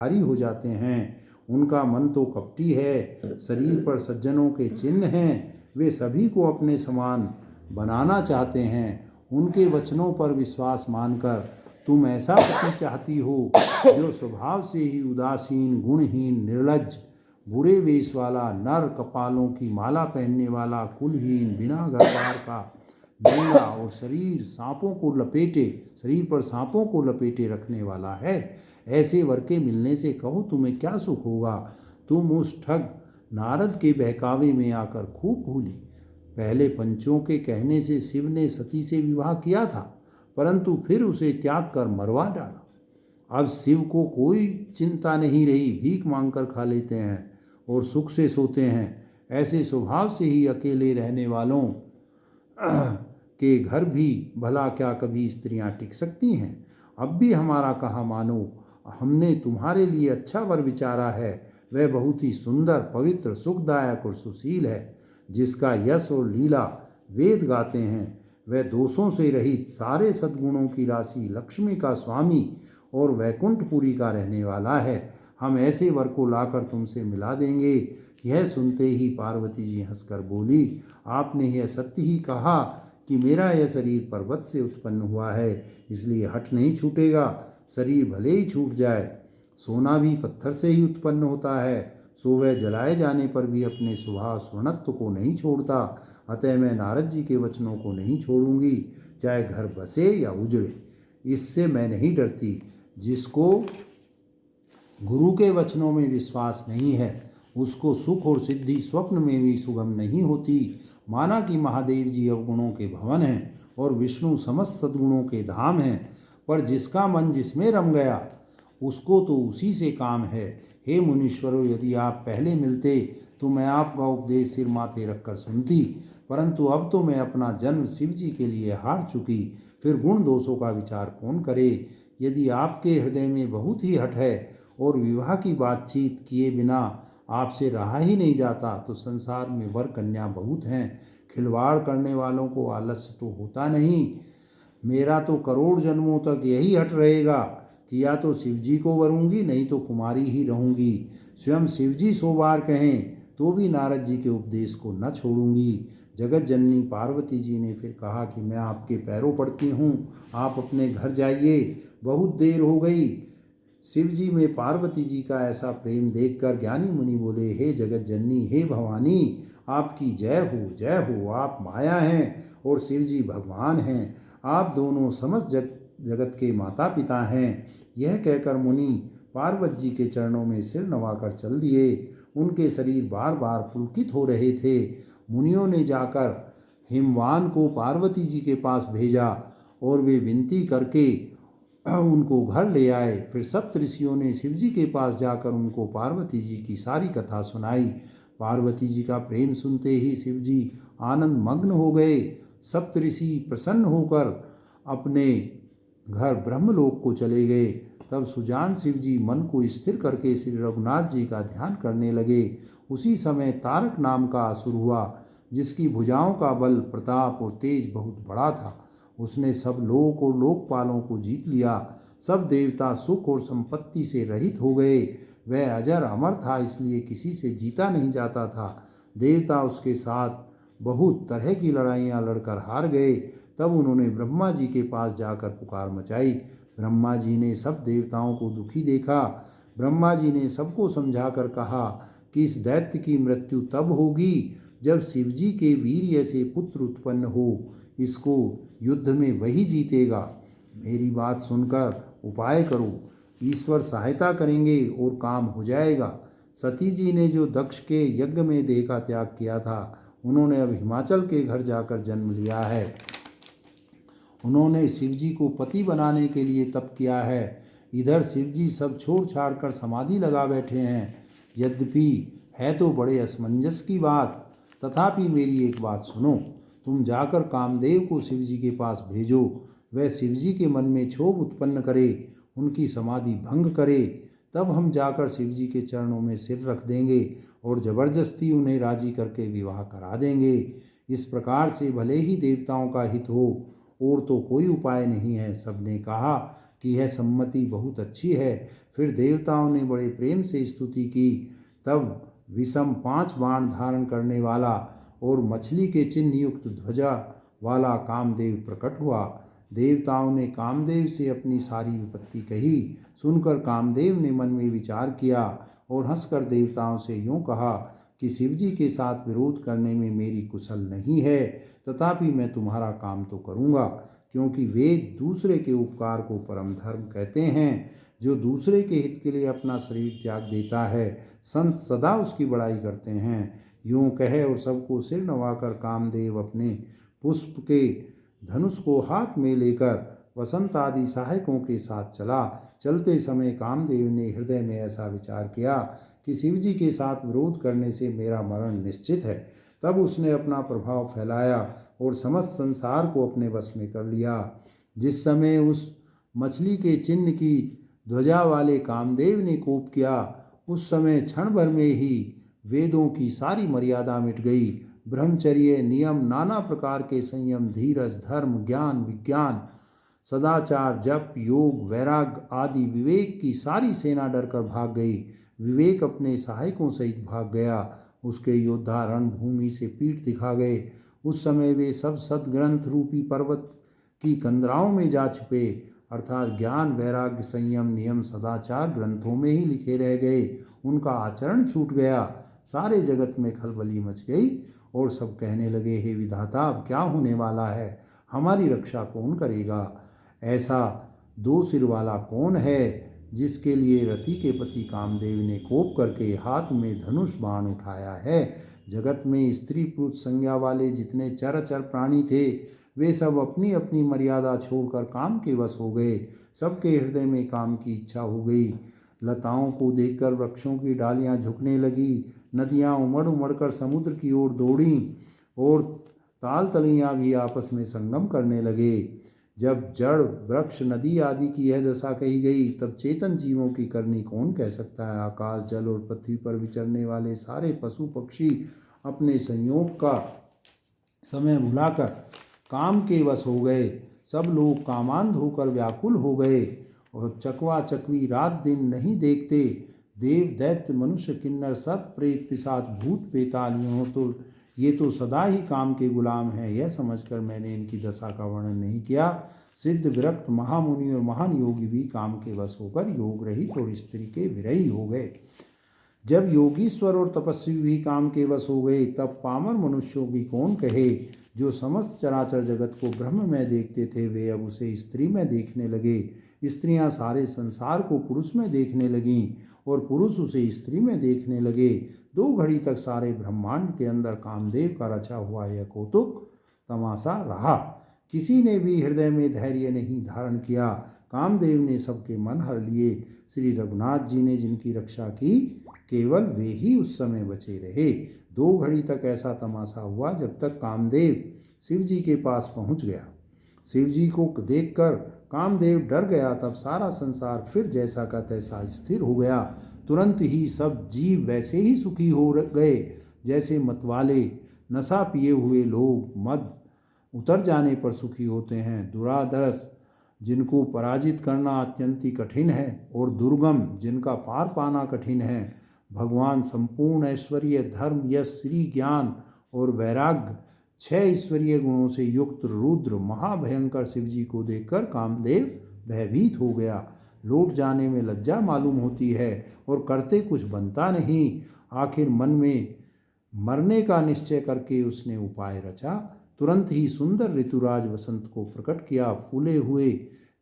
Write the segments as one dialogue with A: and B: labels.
A: भारी हो जाते हैं। उनका मन तो कपटी है, शरीर पर सज्जनों के चिन्ह हैं, वे सभी को अपने समान बनाना चाहते हैं। उनके वचनों पर विश्वास मानकर तुम ऐसा पति चाहती हो जो स्वभाव से ही उदासीन, गुणहीन, निर्लज्ज, बुरे वेश वाला, नर कपालों की माला पहनने वाला, कुलहीन, बिना घर बार का, नंगा और शरीर पर सांपों को लपेटे रखने वाला है। ऐसे वर के मिलने से कहो तुम्हें क्या सुख होगा। तुम उस ठग नारद के बहकावे में आकर खूब भूली। पहले पंचों के कहने से शिव ने सती से विवाह किया था, परंतु फिर उसे त्याग कर मरवा डाला। अब शिव को कोई चिंता नहीं रही, भीख मांगकर खा लेते हैं और सुख से सोते हैं। ऐसे स्वभाव से ही अकेले रहने वालों के घर भी भला क्या कभी स्त्रियां टिक सकती हैं। अब भी हमारा कहा मानो, हमने तुम्हारे लिए अच्छा वर विचारा है। वह बहुत ही सुंदर, पवित्र, सुखदायक और सुशील है, जिसका यश और लीला वेद गाते हैं। वह दोषों से रहित, सारे सद्गुणों की राशि, लक्ष्मी का स्वामी और वैकुंठपुरी का रहने वाला है। हम ऐसे वर को लाकर तुमसे मिला देंगे। यह सुनते ही पार्वती जी हंसकर बोली, आपने यह सत्य ही कहा कि मेरा यह शरीर पर्वत से उत्पन्न हुआ है, इसलिए हठ नहीं छूटेगा। शरीर भले ही छूट जाए, सोना भी पत्थर से ही उत्पन्न होता है, सो वह जलाए जाने पर भी अपने स्वभाव स्वर्णत्व को नहीं छोड़ता। अतः मैं नारद जी के वचनों को नहीं छोड़ूंगी, चाहे घर बसे या उजड़े। इससे मैं नहीं डरती। जिसको गुरु के वचनों में विश्वास नहीं है, उसको सुख और सिद्धि स्वप्न में भी सुगम नहीं होती। माना कि महादेव जी अवगुणों के भवन हैं और विष्णु समस्त सद्गुणों के धाम हैं, पर जिसका मन जिसमें रम गया उसको तो उसी से काम है। हे मुनीश्वरों, यदि आप पहले मिलते तो मैं आपका उपदेश सिर माथे रखकर सुनती, परंतु अब तो मैं अपना जन्म शिव जी के लिए हार चुकी, फिर गुण दोषों का विचार कौन करे। यदि आपके हृदय में बहुत ही हठ है और विवाह की बातचीत किए बिना आपसे रहा ही नहीं जाता, तो संसार में वर कन्या बहुत हैं। खिलवाड़ करने वालों को आलस्य तो होता नहीं। मेरा तो करोड़ जन्मों तक यही हट रहेगा कि या तो शिवजी को वरूंगी, नहीं तो कुमारी ही रहूंगी। स्वयं शिवजी 100 बार कहें तो भी नारद जी के उपदेश को न छोड़ूंगी। जगत जननी पार्वती जी ने फिर कहा कि मैं आपके पैरों पड़ती हूँ, आप अपने घर जाइए, बहुत देर हो गई। शिव जी में पार्वती जी का ऐसा प्रेम देखकर ज्ञानी मुनि बोले, हे जगत जननी, हे भवानी, आपकी जय हो, जय हो। आप माया हैं और शिव जी भगवान हैं। आप दोनों समस्त जगत के माता पिता हैं। यह कहकर मुनि पार्वती जी के चरणों में सिर नवाकर चल दिए। उनके शरीर बार बार पुलकित हो रहे थे। मुनियों ने जाकर हिमवान को पार्वती जी के पास भेजा और वे विनती करके उनको घर ले आए। फिर सप्त ऋषियों ने शिव जी के पास जाकर उनको पार्वती जी की सारी कथा सुनाई। पार्वती जी का प्रेम सुनते ही शिव जी आनंद मग्न हो गए। सप्त ऋषि प्रसन्न होकर अपने घर ब्रह्मलोक को चले गए। तब सुजान शिव जी मन को स्थिर करके श्री रघुनाथ जी का ध्यान करने लगे। उसी समय तारक नाम का असुर हुआ, जिसकी भुजाओं का बल, प्रताप और तेज बहुत बड़ा था। उसने सब लोक और लोकपालों को जीत लिया। सब देवता सुख और संपत्ति से रहित हो गए। वह अजर अमर था, इसलिए किसी से जीता नहीं जाता था। देवता उसके साथ बहुत तरह की लड़ाइयाँ लड़कर हार गए। तब उन्होंने ब्रह्मा जी के पास जाकर पुकार मचाई। ब्रह्मा जी ने सब देवताओं को दुखी देखा। ब्रह्मा जी ने सबको समझाकर कहा कि इस दैत्य की मृत्यु तब होगी जब शिवजी के वीर्य से पुत्र उत्पन्न हो। इसको युद्ध में वही जीतेगा। मेरी बात सुनकर उपाय करो, ईश्वर सहायता करेंगे और काम हो जाएगा। सती जी ने जो दक्ष के यज्ञ में देह का त्याग किया था, उन्होंने अब हिमाचल के घर जाकर जन्म लिया है। उन्होंने शिवजी को पति बनाने के लिए तप किया है। इधर शिवजी सब छोड़ छाड़ कर समाधि लगा बैठे हैं। यद्यपि है तो बड़े असमंजस की बात, तथापि मेरी एक बात सुनो। तुम जाकर कामदेव को शिवजी के पास भेजो। वह शिवजी के मन में क्षोभ उत्पन्न करे, उनकी समाधि भंग करे। तब हम जाकर शिवजी के चरणों में सिर रख देंगे और जबरदस्ती उन्हें राजी करके विवाह करा देंगे। इस प्रकार से भले ही देवताओं का हित हो, और तो कोई उपाय नहीं है। सबने कहा कि यह सम्मति बहुत अच्छी है, फिर देवताओं ने बड़े प्रेम से स्तुति की। तब विषम 5 बाण धारण करने वाला और मछली के चिन्ह युक्त ध्वजा वाला कामदेव प्रकट हुआ। देवताओं ने कामदेव से अपनी सारी विपत्ति कही। सुनकर कामदेव ने मन में विचार किया और हंसकर देवताओं से यूं कहा कि शिवजी के साथ विरोध करने में मेरी कुशल नहीं है, तथापि मैं तुम्हारा काम तो करूँगा, क्योंकि वेद दूसरे के उपकार को परम धर्म कहते हैं। जो दूसरे के हित के लिए अपना शरीर त्याग देता है, संत सदा उसकी बड़ाई करते हैं। यूं कहे और सबको सिर नवाकर कामदेव अपने पुष्प के धनुष को हाथ में लेकर वसंत आदि सहायकों के साथ चला। चलते समय कामदेव ने हृदय में ऐसा विचार किया कि शिवजी के साथ विरोध करने से मेरा मरण निश्चित है। तब उसने अपना प्रभाव फैलाया और समस्त संसार को अपने वश में कर लिया। जिस समय उस मछली के चिन्ह की ध्वजा वाले कामदेव ने कोप किया, उस समय क्षण भर में ही वेदों की सारी मर्यादा मिट गई। ब्रह्मचर्य, नियम, नाना प्रकार के संयम, धीरज, धर्म, ज्ञान, विज्ञान, सदाचार, जप, योग, वैराग्य आदि विवेक की सारी सेना डरकर भाग गई। विवेक अपने सहायकों सहित भाग गया। उसके योद्धा रणभूमि से पीठ दिखा गए। उस समय वे सब सदग्रंथ रूपी पर्वत की कंदराओं में जा छुपे, अर्थात ज्ञान, वैराग्य, संयम, नियम, सदाचार ग्रंथों में ही लिखे रह गए। उनका आचरण छूट गया। सारे जगत में खलबली मच गई और सब कहने लगे, हे विधाता, अब क्या होने वाला है? हमारी रक्षा कौन करेगा? ऐसा 2 सिर वाला कौन है जिसके लिए रति के पति कामदेव ने कोप करके हाथ में धनुष बाण उठाया है? जगत में स्त्री पुरुष संज्ञा वाले जितने चराचर प्राणी थे, वे सब अपनी अपनी मर्यादा छोड़कर काम के वश हो गए। सबके हृदय में काम की इच्छा हो गई। लताओं को देखकर वृक्षों की डालियां झुकने लगी, नदियां उमड़ उमड़ कर समुद्र की ओर दौड़ीं और ताल तलियां भी आपस में संगम करने लगे। जब जड़, वृक्ष, नदी आदि की यह दशा कही गई, तब चेतन जीवों की करनी कौन कह सकता है? आकाश, जल और पृथ्वी पर विचरने वाले सारे पशु पक्षी अपने संयोग का समय भुलाकर काम के वश हो गए। सब लोग कामांध होकर व्याकुल हो गए और चकवा चकवी रात दिन नहीं देखते। देव, दैत्य, मनुष्य, किन्नर, सर्प, प्रेत, पिशाच, भूत, बेताल ये तो सदा ही काम के गुलाम हैं। यह समझकर मैंने इनकी दशा का वर्णन नहीं किया। सिद्ध, विरक्त, महामुनि और महान योगी भी काम के वश होकर योग रहित और स्त्री के विरही हो गए। जब योगीश्वर और तपस्वी भी काम के वश हो गए, तब पामर मनुष्यों की कौन कहे? जो समस्त चराचर जगत को ब्रह्म में देखते थे, वे अब उसे स्त्री में देखने लगे। स्त्रियां सारे संसार को पुरुष में देखने लगीं और पुरुष उसे स्त्री में देखने लगे। 2 घड़ी तक सारे ब्रह्मांड के अंदर कामदेव का रचा हुआ यह कौतुक तमाशा रहा। किसी ने भी हृदय में धैर्य नहीं धारण किया। कामदेव ने सबके मन हर लिए। श्री रघुनाथ जी ने जिनकी रक्षा की, केवल वे ही उस समय बचे रहे। 2 घड़ी तक ऐसा तमाशा हुआ जब तक कामदेव शिव जी के पास पहुंच गया। शिव जी को देखकर कामदेव डर गया। तब सारा संसार फिर जैसा का तैसा स्थिर हो गया। तुरंत ही सब जीव वैसे ही सुखी हो गए जैसे मतवाले, नशा पिए हुए लोग मद उतर जाने पर सुखी होते हैं। दुरादरस, जिनको पराजित करना अत्यंत ही कठिन है, और दुर्गम, जिनका पार पाना कठिन है। भगवान संपूर्ण ऐश्वर्य, धर्म, यश, श्री, ज्ञान और वैराग्य 6 ईश्वरीय गुणों से युक्त रुद्र महाभयंकर शिवजी को देखकर कामदेव भयभीत हो गया। लौट जाने में लज्जा मालूम होती है और करते कुछ बनता नहीं। आखिर मन में मरने का निश्चय करके उसने उपाय रचा। तुरंत ही सुंदर ऋतुराज वसंत को प्रकट किया। फूले हुए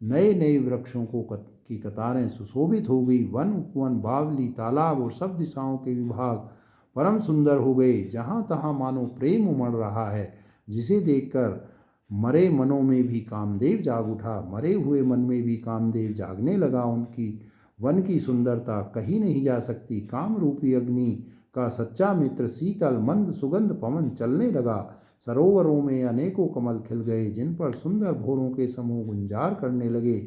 A: नए नए वृक्षों की कतारें सुशोभित हो गई। वन, उपवन, बावली, तालाब और सब दिशाओं के विभाग परम सुंदर हो गए। जहाँ तहाँ मानो प्रेम उमड़ रहा है, जिसे देखकर मरे मनों में भी कामदेव जाग उठा। मरे हुए मन में भी कामदेव जागने लगा। उनकी वन की सुंदरता कही नहीं जा सकती। काम रूपी अग्नि का सच्चा मित्र शीतल मंद सुगंध पवन चलने लगा। सरोवरों में अनेकों कमल खिल गए, जिन पर सुंदर भोरों के समूह गुंजार करने लगे।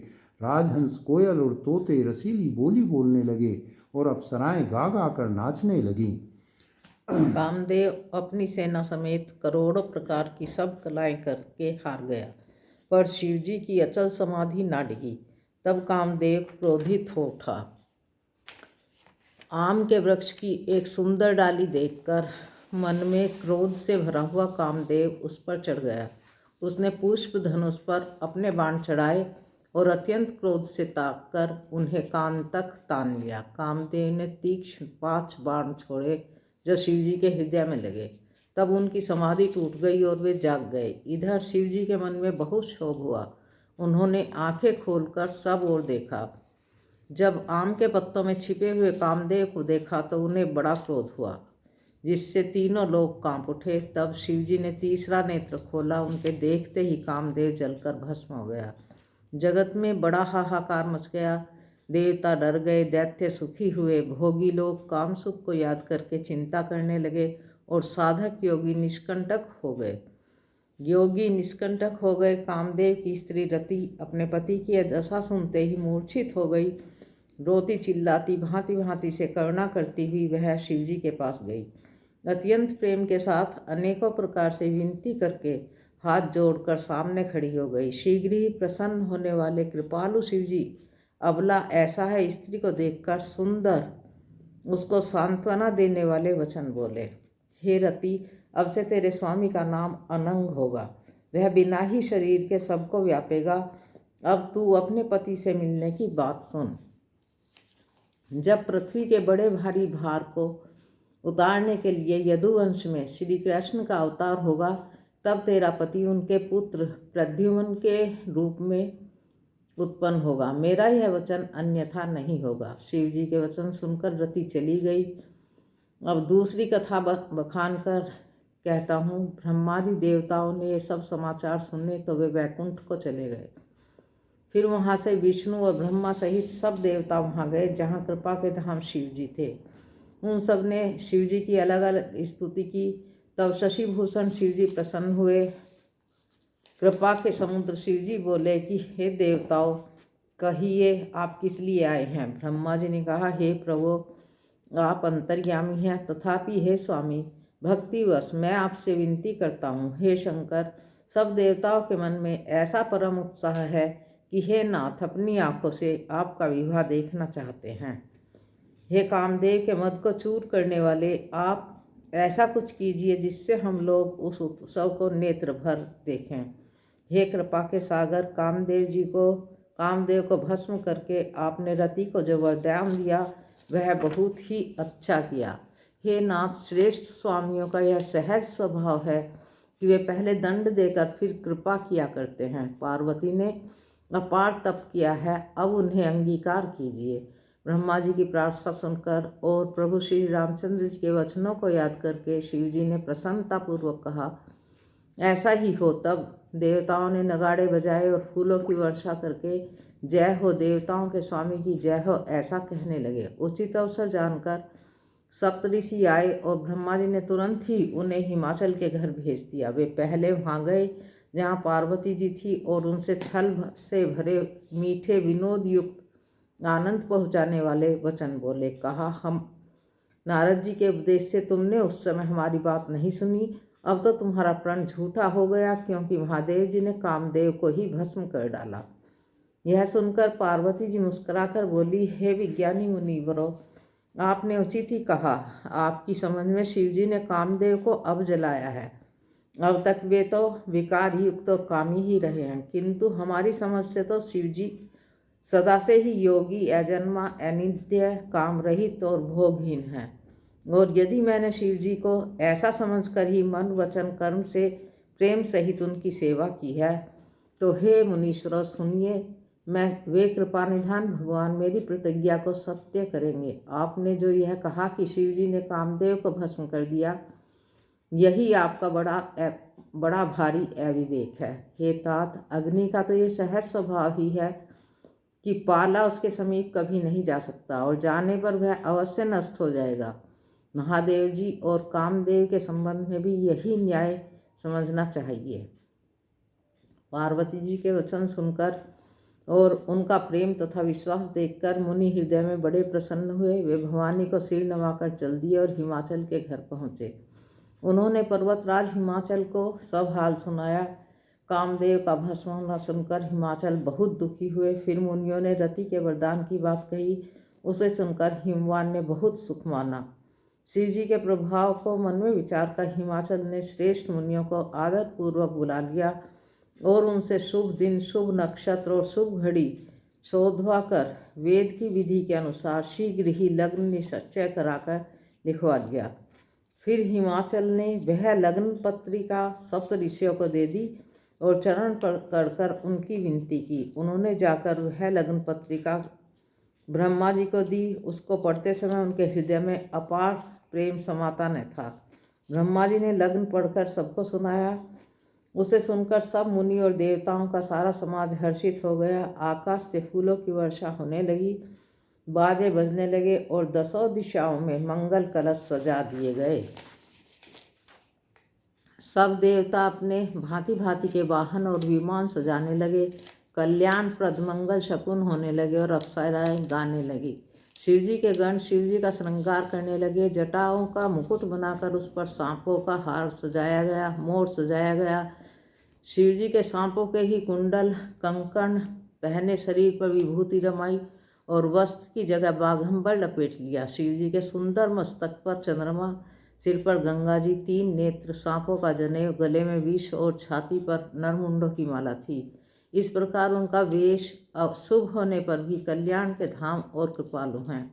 A: राजहंस, कोयल और तोते रसीली बोली बोलने लगे और अप्सराएं गा गा कर नाचने लगीं।
B: कामदेव अपनी सेना समेत करोड़ों प्रकार की सब कलाएं करके हार गया, पर शिवजी की अचल समाधि ना डिगी। तब कामदेव क्रोधित हो उठा आम के वृक्ष की एक सुंदर डाली देखकर मन में क्रोध से भरा हुआ कामदेव उस पर चढ़ गया। उसने पुष्प धनुष पर अपने बाण चढ़ाए और अत्यंत क्रोध से ताककर उन्हें कान तक तान लिया। कामदेव ने तीक्ष्ण 5 बाण छोड़े जो शिवजी के हृदय में लगे। तब उनकी समाधि टूट गई और वे जाग गए। इधर शिवजी के मन में बहुत क्षोभ हुआ। उन्होंने आंखें खोलकर सब ओर देखा। जब आम के पत्तों में छिपे हुए कामदेव को देखा तो उन्हें बड़ा क्रोध हुआ, जिससे तीनों लोग कांप उठे। तब शिवजी ने तीसरा नेत्र खोला। उनके देखते ही कामदेव जलकर भस्म हो गया। जगत में बड़ा हाहाकार मच गया। देवता डर गए, दैत्य सुखी हुए, भोगी लोग काम सुख को याद करके चिंता करने लगे और साधक योगी निष्कंटक हो गए। कामदेव की स्त्री रति अपने पति की यह दशा सुनते ही मूर्छित हो गई। रोती चिल्लाती भांति भांति से करुणा करती हुई वह शिवजी के पास गई। अत्यंत प्रेम के साथ अनेकों प्रकार से विनती करके हाथ जोड़कर सामने खड़ी हो गई। शीघ्र ही प्रसन्न होने वाले कृपालु शिवजी अबला ऐसा है स्त्री को देखकर सुंदर उसको सांत्वना देने वाले वचन बोले। हे रति, अब से तेरे स्वामी का नाम अनंग होगा। वह बिना ही शरीर के सबको व्यापेगा। अब तू अपने पति से मिलने की बात सुन। जब पृथ्वी के बड़े भारी भार को उतारने के लिए यदुवंश में श्री कृष्ण का अवतार होगा, तब तेरा पति उनके पुत्र प्रद्युम्न के रूप में उत्पन्न होगा। मेरा यह वचन अन्यथा नहीं होगा। शिवजी के वचन सुनकर रति चली गई। अब दूसरी कथा बखान कर कहता हूँ। ब्रह्मादि देवताओं ने ये सब समाचार सुने तो वे वैकुंठ को चले गए। फिर वहाँ से विष्णु और ब्रह्मा सहित सब देवता वहाँ गए जहाँ कृपा के धाम शिवजी थे। उन सब ने शिवजी की अलग अलग स्तुति की। तब शशिभूषण शिवजी प्रसन्न हुए। कृपा के समुद्र शिवजी बोले कि हे देवताओं, कहिए आप किस लिए आए हैं। ब्रह्मा जी ने कहा, हे प्रभु, आप अंतर्यामी हैं, तथापि हे स्वामी, भक्तिवश मैं आपसे विनती करता हूँ। हे शंकर, सब देवताओं के मन में ऐसा परम उत्साह है कि हे नाथ, अपनी आँखों से आपका विवाह देखना चाहते हैं। हे कामदेव के मद को चूर करने वाले, आप ऐसा कुछ कीजिए जिससे हम लोग उस उत्सव को नेत्र भर देखें। हे कृपा के सागर, कामदेव को भस्म करके आपने रति को जो वरदान दिया वह बहुत ही अच्छा किया। हे नाथ, श्रेष्ठ स्वामियों का यह सहज स्वभाव है कि वे पहले दंड देकर फिर कृपा किया करते हैं। पार्वती ने अपार तप किया है, अब उन्हें अंगीकार कीजिए। ब्रह्मा जी की प्रार्थना सुनकर और प्रभु श्री रामचंद्र जी के वचनों को याद करके शिवजी ने प्रसन्नतापूर्वक कहा, ऐसा ही हो। तब देवताओं ने नगाड़े बजाए और फूलों की वर्षा करके जय हो, देवताओं के स्वामी की जय हो, ऐसा कहने लगे। उचित अवसर जानकर सप्तऋषि आए और ब्रह्मा जी ने तुरंत ही उन्हें हिमाचल के घर भेज दिया। वे पहले वहाँ गए जहाँ पार्वती जी थी और उनसे छल से भरे मीठे विनोद युक्त आनंद पहुँचाने वाले वचन बोले। कहा, हम नारद जी के उपदेश से तुमने उस समय हमारी बात नहीं सुनी। अब तो तुम्हारा प्रण झूठा हो गया, क्योंकि महादेव जी ने कामदेव को ही भस्म कर डाला। यह सुनकर पार्वती जी मुस्कुराकर बोली, हे विज्ञानी मुनिवरों, आपने उचित ही कहा। आपकी समझ में शिवजी ने कामदेव को अब जलाया है। अब तक वे तो विकार युक्त तो कामी ही रहे हैं, किंतु हमारी समझ से तो शिवजी सदा से ही योगी, अजन्मा, अनित्य, काम रहित और भोगहीन हैं। और यदि मैंने शिवजी को ऐसा समझकर ही मन वचन कर्म से प्रेम सहित उनकी सेवा की है, तो हे मुनीश्वरों सुनिए, वे कृपा निधान भगवान मेरी प्रतिज्ञा को सत्य करेंगे। आपने जो यह कहा कि शिवजी ने कामदेव को भस्म कर दिया, यही आपका बड़ा भारी अविवेक है। हे तात, अग्नि का तो ये सहज स्वभाव ही है कि पाला उसके समीप कभी नहीं जा सकता और जाने पर वह अवश्य नष्ट हो जाएगा। महादेव जी और कामदेव के संबंध में भी यही न्याय समझना चाहिए। पार्वती जी के वचन सुनकर और उनका प्रेम तथा विश्वास देखकर मुनि हृदय में बड़े प्रसन्न हुए। वे भवानी को सिर नवाकर चल दिए और हिमाचल के घर पहुँचे। उन्होंने पर्वतराज हिमाचल को सब हाल सुनाया। कामदेव का भस्म होना सुनकर हिमाचल बहुत दुखी हुए। फिर मुनियों ने रति के वरदान की बात कही उसे सुनकर हिमवान ने बहुत सुख माना। शिव जी के प्रभाव को मन में विचार कर हिमाचल ने श्रेष्ठ मुनियों को आदरपूर्वक बुला लिया और उनसे शुभ दिन, शुभ नक्षत्र और शुभ घड़ी शोधवा कर वेद की विधि के अनुसार शीघ्र ही लग्न निश्चय कराकर लिखवा लिया। फिर हिमाचल ने वह लग्न पत्रिका सप्त ऋषियों को दे दी और चरण पकड़कर उनकी विनती की। उन्होंने जाकर वह लग्न पत्रिका ब्रह्मा जी को दी। उसको पढ़ते समय उनके हृदय में अपार प्रेम समाता न था। ब्रह्मा जी ने लग्न पढ़कर सबको सुनाया। उसे सुनकर सब मुनि और देवताओं का सारा समाज हर्षित हो गया। आकाश से फूलों की वर्षा होने लगी, बाजे बजने लगे और दसों दिशाओं में मंगल कलश सजा दिए गए। सब देवता अपने भांति भांति के वाहन और विमान सजाने लगे। कल्याणप्रद मंगल शकुन होने लगे और अप्सराएं गाने लगी। शिवजी के गण शिवजी का श्रृंगार करने लगे। जटाओं का मुकुट बनाकर उस पर सांपों का हार सजाया गया, मोर सजाया गया। शिवजी के सांपों के ही कुंडल कंकण पहने शरीर पर विभूति रमाई और वस्त्र की जगह बाघंबर लपेट लिया। शिवजी के सुंदर मस्तक पर चंद्रमा, सिर पर गंगा जी, 3 नेत्र, सांपों का जनेऊ, गले में विष और छाती पर नरमुंडों की माला थी। इस प्रकार उनका वेश शुभ होने पर भी कल्याण के धाम और कृपालु हैं।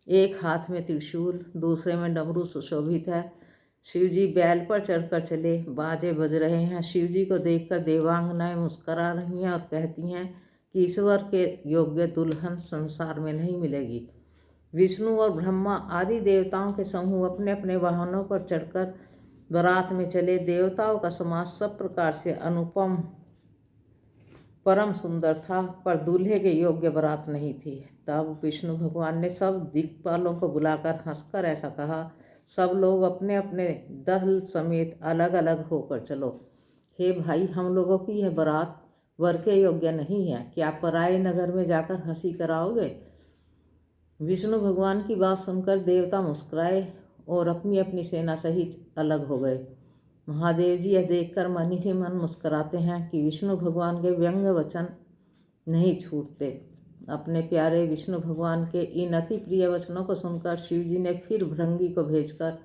B: एक हाथ में त्रिशूल, दूसरे में डमरू सुशोभित है। शिवजी बैल पर चढ़कर चले, बाजे बज रहे हैं। शिवजी को देखकर देवांगनाएं मुस्करा रही हैं और कहती हैं कि ईश्वर के योग्य दुल्हन संसार में नहीं मिलेगी। विष्णु और ब्रह्मा आदि देवताओं के समूह अपने अपने वाहनों पर चढ़कर बारात में चले। देवताओं का समाज सब प्रकार से अनुपम परम सुंदर था, पर दूल्हे के योग्य बारात नहीं थी। तब विष्णु भगवान ने सब दिक्पालों को बुलाकर हंसकर ऐसा कहा, सब लोग अपने अपने दल समेत अलग अलग होकर चलो। हे भाई, हम लोगों की यह बारात वर के योग्य नहीं है, क्या पराये नगर में जाकर हंसी कराओगे? विष्णु भगवान की बात सुनकर देवता मुस्कुराए और अपनी अपनी सेना सहित अलग हो गए। महादेव जी यह देखकर मन ही मन मुस्कुराते हैं कि विष्णु भगवान के व्यंग वचन नहीं छूटते। अपने प्यारे विष्णु भगवान के इन अति प्रिय वचनों को सुनकर शिव जी ने फिर भृंगी को भेजकर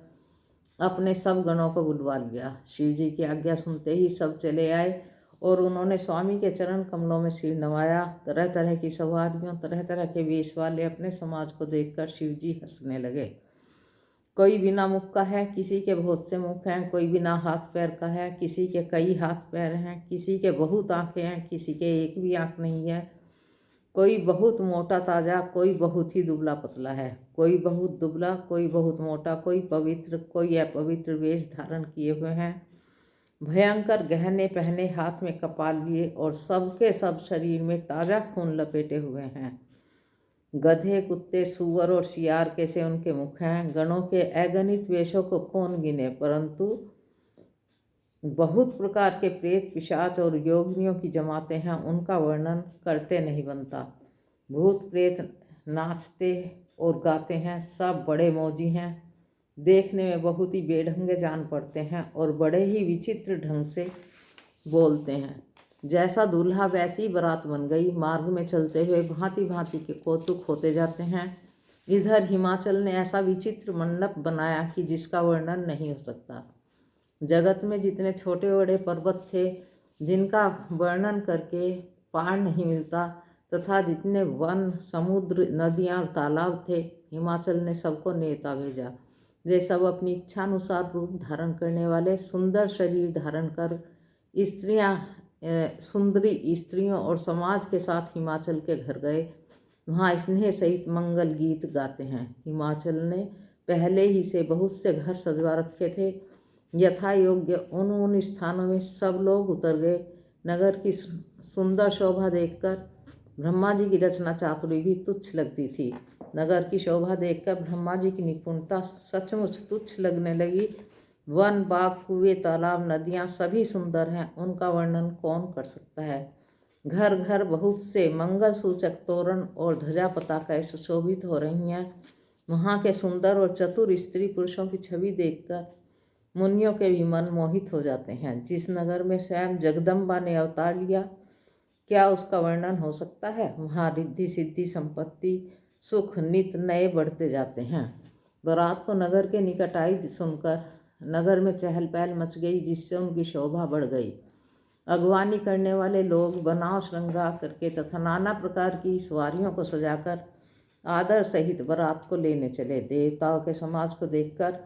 B: अपने सब गणों को बुलवा लिया। शिव जी की आज्ञा सुनते ही सब चले आए और उन्होंने स्वामी के चरण कमलों में सिर नवाया। तरह तरह की सवारियों, तरह तरह के वेश वाले अपने समाज को देखकर शिव जी हंसने लगे। कोई बिना मुख का है, किसी के बहुत से मुख हैं, कोई बिना हाथ पैर का है, किसी के कई हाथ पैर हैं, किसी के बहुत आंखें हैं, किसी के एक भी आंख नहीं है। कोई बहुत मोटा ताजा, कोई बहुत ही दुबला पतला है, कोई बहुत दुबला, कोई बहुत मोटा, कोई पवित्र, कोई अपवित्र वेश धारण किए हुए हैं। भयंकर गहने पहने, हाथ में कपाल लिए और सबके सब शरीर में ताज़ा खून लपेटे हुए हैं। गधे, कुत्ते, सूअर और सियार कैसे उनके मुख हैं। गणों के अगणित वेशों को कौन गिने, परंतु बहुत प्रकार के प्रेत, पिशाच और योगिनियों की जमातें हैं, उनका वर्णन करते नहीं बनता। भूत प्रेत नाचते और गाते हैं, सब बड़े मौजी हैं, देखने में बहुत ही बेढंगे जान पड़ते हैं और बड़े ही विचित्र ढंग से बोलते हैं। जैसा दूल्हा वैसी बारात बन गई। मार्ग में चलते हुए भांति भांति के कौतुक होते जाते हैं। इधर हिमाचल ने ऐसा विचित्र मंडप बनाया कि जिसका वर्णन नहीं हो सकता। जगत में जितने छोटे बड़े पर्वत थे जिनका वर्णन करके पार नहीं मिलता, तथा जितने वन, समुद्र, नदियाँ और तालाब थे, हिमाचल ने सबको न्योता भेजा। वे सब अपनी इच्छानुसार रूप धारण करने वाले सुंदर शरीर धारण कर सुंदरी स्त्रियों और समाज के साथ हिमाचल के घर गए। वहाँ स्नेह सहित मंगल गीत गाते हैं। हिमाचल ने पहले ही से बहुत से घर सजवा रखे थे। यथा योग्य उन स्थानों में सब लोग उतर गए। नगर की सुंदर शोभा देखकर ब्रह्मा जी की रचना चातुरी भी तुच्छ लगती थी। नगर की शोभा देखकर ब्रह्मा जी की निपुणता सचमुच तुच्छ लगने लगी। वन, बाग, कुएं, तालाब, नदियाँ सभी सुंदर हैं, उनका वर्णन कौन कर सकता है। घर घर बहुत से मंगल सूचक तोरण और ध्वजा पताकाएं सुशोभित हो रही हैं। वहाँ के सुंदर और चतुर स्त्री पुरुषों की छवि देखकर मुनियों के भी मन मोहित हो जाते हैं। जिस नगर में स्वयं जगदम्बा ने अवतार लिया, क्या उसका वर्णन हो सकता है। वहाँ रिद्धि सिद्धि संपत्ति सुख नित नए बढ़ते जाते हैं। बारात को नगर के निकट आई सुनकर नगर में चहल पहल मच गई, जिससे उनकी शोभा बढ़ गई। अगवानी करने वाले लोग बनाव श्रृंगार करके तथा नाना प्रकार की सवारियों को सजाकर आदर सहित बारात को लेने चले। देवताओं के समाज को देखकर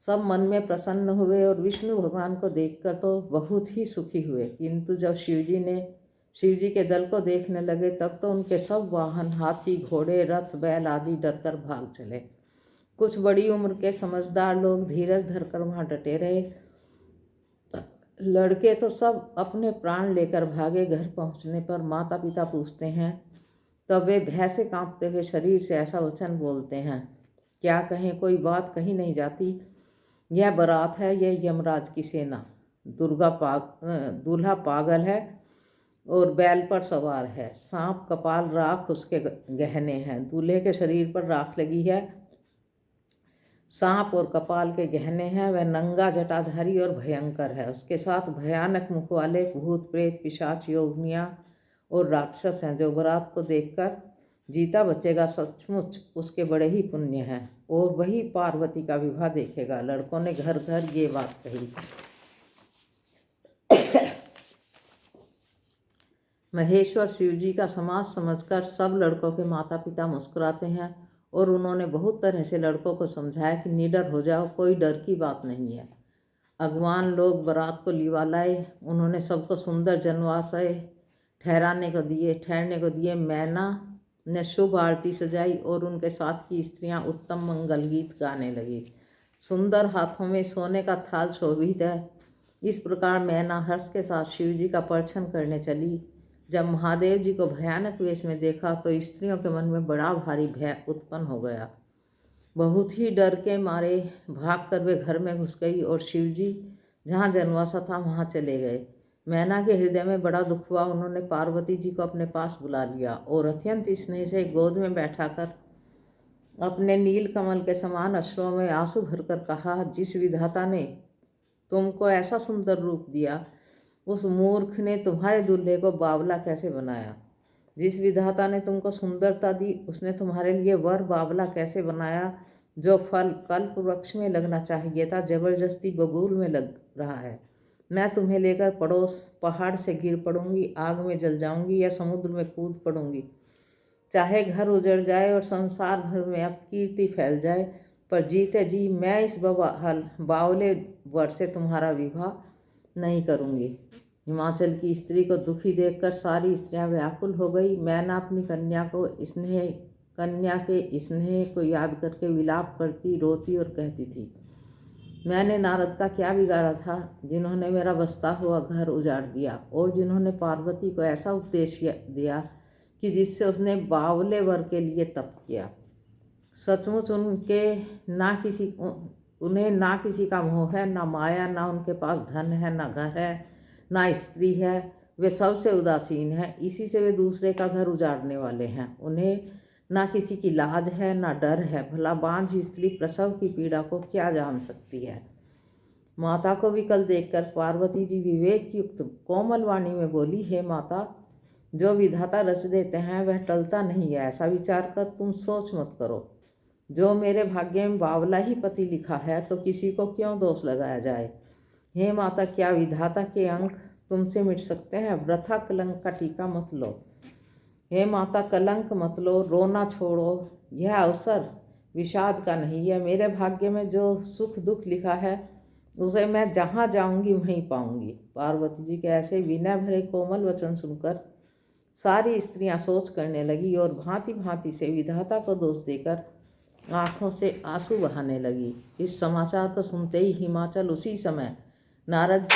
B: सब मन में प्रसन्न हुए और विष्णु भगवान को देखकर तो बहुत ही सुखी हुए, किंतु जब शिवजी के दल को देखने लगे तब तो उनके सब वाहन हाथी, घोड़े, रथ, बैल आदि डरकर भाग चले। कुछ बड़ी उम्र के समझदार लोग धीरज धरकर वहाँ डटे रहे। लड़के तो सब अपने प्राण लेकर भागे। घर पहुँचने पर माता पिता पूछते हैं तब वे भय से कांपते हुए शरीर से ऐसा वचन बोलते हैं, क्या कहें, कोई बात कही नहीं जाती। यह बारात है, यह यमराज की सेना। दूल्हा पागल है और बैल पर सवार है। सांप, कपाल, राख उसके गहने हैं। दूल्हे के शरीर पर राख लगी है, सांप और कपाल के गहने हैं। वह नंगा, जटाधारी और भयंकर है। उसके साथ भयानक मुख वाले भूत, प्रेत, पिशाच, योगिनियाँ और राक्षस हैं। जो बारात को देखकर जीता बचेगा, सचमुच उसके बड़े ही पुण्य हैं और वही पार्वती का विवाह देखेगा। लड़कों ने घर घर ये बात कही। महेश्वर शिवजी का समाज समझकर सब लड़कों के माता पिता मुस्कुराते हैं और उन्होंने बहुत तरह से लड़कों को समझाया कि निडर हो जाओ, कोई डर की बात नहीं है। अगवान लोग बारात को लिवा लाए। उन्होंने सबको सुंदर जनवासे ठहरने को दिए। मैना ने शुभ आरती सजाई और उनके साथ की स्त्रियां उत्तम मंगल गीत गाने लगी। सुंदर हाथों में सोने का थाल शोभित है। इस प्रकार मैना हर्ष के साथ शिवजी का परिछन करने चली। जब महादेव जी को भयानक वेश में देखा तो स्त्रियों के मन में बड़ा भारी भय उत्पन्न हो गया। बहुत ही डर के मारे भागकर वे घर में घुस गई और शिवजी जहाँ जनवासा था वहाँ चले गए। मैना के हृदय में बड़ा दुख हुआ। उन्होंने पार्वती जी को अपने पास बुला लिया और अत्यंत स्नेह से गोद में बैठाकर अपने नील कमल के समान अश्रुओं में आंसू भरकर कहा, जिस विधाता ने तुमको ऐसा सुंदर रूप दिया, उस मूर्ख ने तुम्हारे दूल्हे को बावला कैसे बनाया। जिस विधाता ने तुमको सुंदरता दी, उसने तुम्हारे लिए वर बावला कैसे बनाया। जो फल कल्प वृक्ष में लगना चाहिए था, जबरदस्ती बबूल में लग रहा है। मैं तुम्हें लेकर पड़ोस पहाड़ से गिर पड़ूंगी, आग में जल जाऊंगी या समुद्र में कूद पड़ूंगी। चाहे घर उजड़ जाए और संसार भर में अपकीर्ति फैल जाए, पर जीते जी मैं इस बावले वर से तुम्हारा विवाह नहीं करूंगी। हिमाचल की स्त्री को दुखी देखकर सारी स्त्रियां व्याकुल हो गई। मैना अपनी कन्या के स्नेह को याद करके विलाप करती, रोती और कहती थी, मैंने नारद का क्या बिगाड़ा था, जिन्होंने मेरा बसता हुआ घर उजाड़ दिया और जिन्होंने पार्वती को ऐसा उपदेश दिया कि जिससे उसने बावले वर के लिए तप किया। सचमुच उन्हें ना किसी का मोह है, ना माया, ना उनके पास धन है, ना घर है, ना स्त्री है। वे सबसे उदासीन हैं, इसी से वे दूसरे का घर उजाड़ने वाले हैं। उन्हें ना किसी की लाज है, ना डर है। भला बांझ स्त्री प्रसव की पीड़ा को क्या जान सकती है। माता को विकल देखकर पार्वती जी विवेक युक्त कोमल वाणी में बोली, हे माता, जो विधाता रच देते हैं वह टलता नहीं है। ऐसा विचार कर तुम सोच मत करो। जो मेरे भाग्य में बावला ही पति लिखा है तो किसी को क्यों दोष लगाया जाए। हे माता, क्या विधाता के अंक तुमसे मिट सकते हैं। वृथा कलंक का टीका मत लो। हे माता, कलंक मत लो, रोना छोड़ो। यह अवसर विषाद का नहीं है। मेरे भाग्य में जो सुख दुख लिखा है उसे मैं जहाँ जाऊँगी वहीं पाऊँगी। पार्वती जी के ऐसे विनय भरे कोमल वचन सुनकर सारी स्त्रियाँ सोच करने लगी और भांति भांति से विधाता को दोष देकर आँखों से आंसू बहाने लगी। इस समाचार को सुनते ही हिमाचल उसी समय नारद